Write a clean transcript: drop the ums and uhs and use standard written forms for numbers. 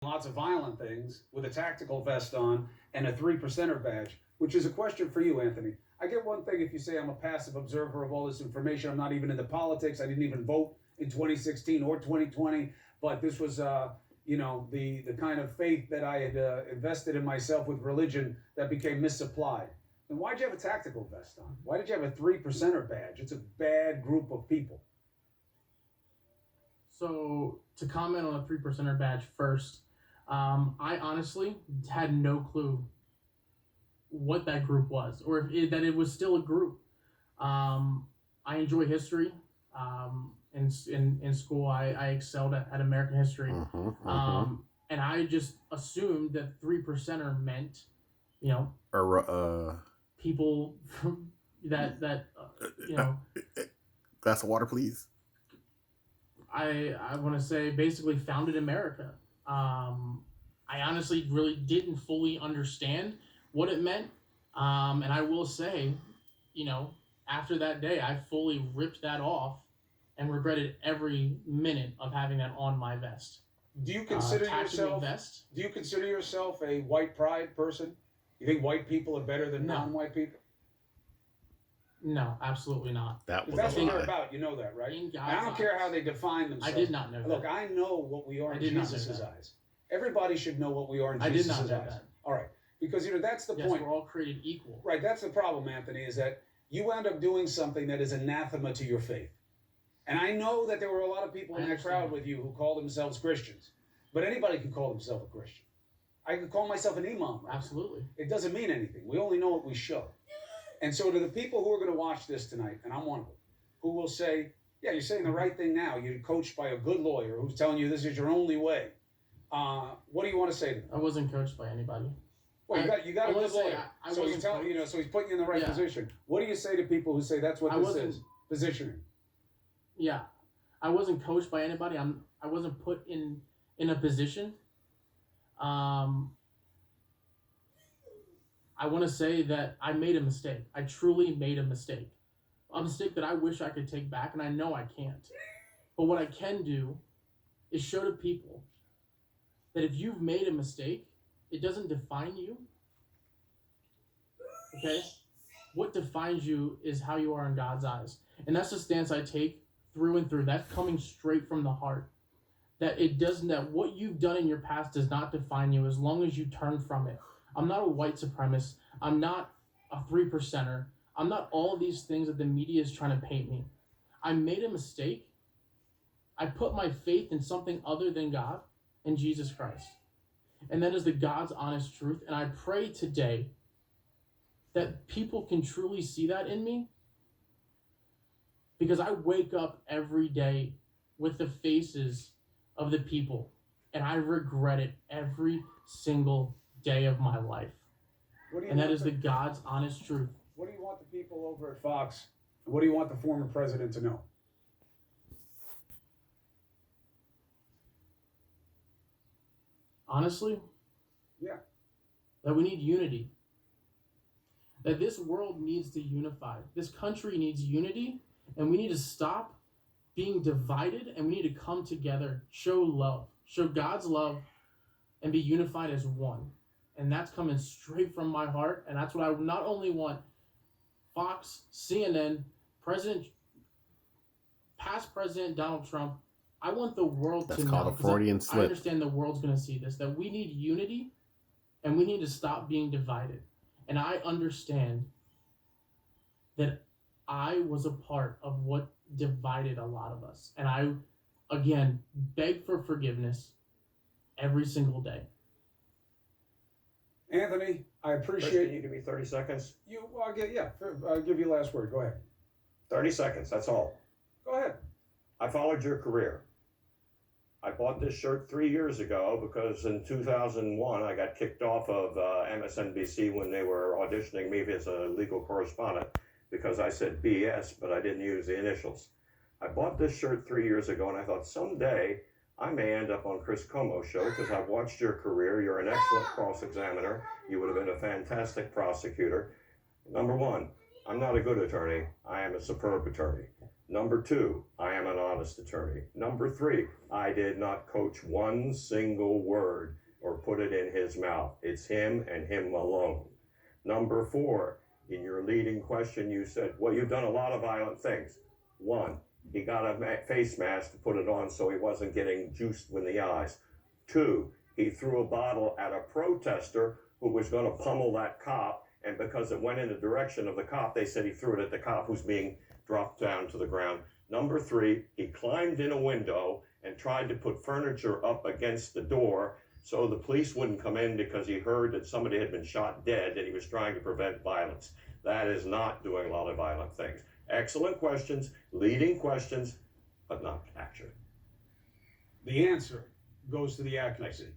lots of violent things with a tactical vest on and a 3%er badge, which is a question for you, Anthony. I get one thing if you say I'm a passive observer of all this information. I'm not even into politics. I didn't even vote in 2016 or 2020, but this was, the kind of faith that I had invested in myself with religion that became misapplied. And why'd you have a tactical vest on? Why did you have a 3%er badge? It's a bad group of people. So to comment on the 3%er badge first, I honestly had no clue what that group was, or that it was still a group. I enjoy history. In school, I excelled at American history. And I just assumed that 3%er meant, people from that glass of water, please. I want to say basically founded America. I honestly really didn't fully understand what it meant. And I will say, after that day, I fully ripped that off and regretted every minute of having that on my vest. Do you consider yourself a white pride person? You think white people are better than non-white people? No, absolutely not. That's what they're about. You know that, right? I don't care how they define themselves. I did not know that. Look, I know what we are in Jesus' eyes. Everybody should know what we are in Jesus' eyes. I did not know that. All right. Because, that's the point. Yes, we're all created equal. Right. That's the problem, Anthony, is that you end up doing something that is anathema to your faith. And I know that there were a lot of people in that crowd with you who call themselves Christians. But anybody can call themselves a Christian. I could call myself an imam. Right? Absolutely. It doesn't mean anything. We only know what we show. And so to the people who are going to watch this tonight, and I'm one of them, who will say, yeah, you're saying the right thing now. You're coached by a good lawyer who's telling you this is your only way. What do you want to say to them? I wasn't coached by anybody. Well, you got a good lawyer. So he's telling so he's putting you in the right position. What do you say to people who say that's what this is? Positioning. Yeah. I wasn't coached by anybody. I wasn't put in a position. I want to say that I made a mistake. I truly made a mistake. A mistake that I wish I could take back, and I know I can't. But what I can do is show to people that if you've made a mistake, it doesn't define you. Okay? What defines you is how you are in God's eyes. And that's the stance I take through and through. That's coming straight from the heart. That what you've done in your past does not define you as long as you turn from it. I'm not a white supremacist. I'm not a 3%er. I'm not all of these things that the media is trying to paint me. I made a mistake. I put my faith in something other than God and Jesus Christ. And that is the God's honest truth. And I pray today that people can truly see that in me. Because I wake up every day with the faces of the people. And I regret it every single day of my life. And that is the God's honest truth. What do you want the people over at Fox, and what do you want the former president to know? Honestly? Yeah. That we need unity. That this world needs to unify. This country needs unity, and we need to stop being divided, and we need to come together, show love, show God's love, and be unified as one. And that's coming straight from my heart. And that's what I not only want Fox, CNN, past President Donald Trump, I want the world to know. That's called a Freudian slip. I understand the world's going to see this, that we need unity and we need to stop being divided. And I understand that I was a part of what divided a lot of us. And I, again, beg for forgiveness every single day. Anthony, I appreciate Chris, can you give me 30 seconds? I'll give you the last word. Go ahead. 30 seconds, that's all. Go ahead. I followed your career. I bought this shirt 3 years ago because in 2001 I got kicked off of MSNBC when they were auditioning me as a legal correspondent because I said BS, but I didn't use the initials. I bought this shirt 3 years ago and I thought someday I may end up on Chris Como's show because I've watched your career. You're an excellent cross-examiner. You would have been a fantastic prosecutor. Number one, I'm not a good attorney. I am a superb attorney. Number 2, I am an honest attorney. Number 3, I did not coach one single word or put it in his mouth. It's him and him alone. Number 4, in your leading question, you said, well, you've done a lot of violent things. 1, he got a face mask to put it on so he wasn't getting juiced in the eyes. 2, he threw a bottle at a protester who was going to pummel that cop, and because it went in the direction of the cop, they said he threw it at the cop who's being dropped down to the ground. Number 3, he climbed in a window and tried to put furniture up against the door so the police wouldn't come in because he heard that somebody had been shot dead and he was trying to prevent violence. That is not doing a lot of violent things. Excellent questions, leading questions, but not accurate. The answer goes to the accuracy.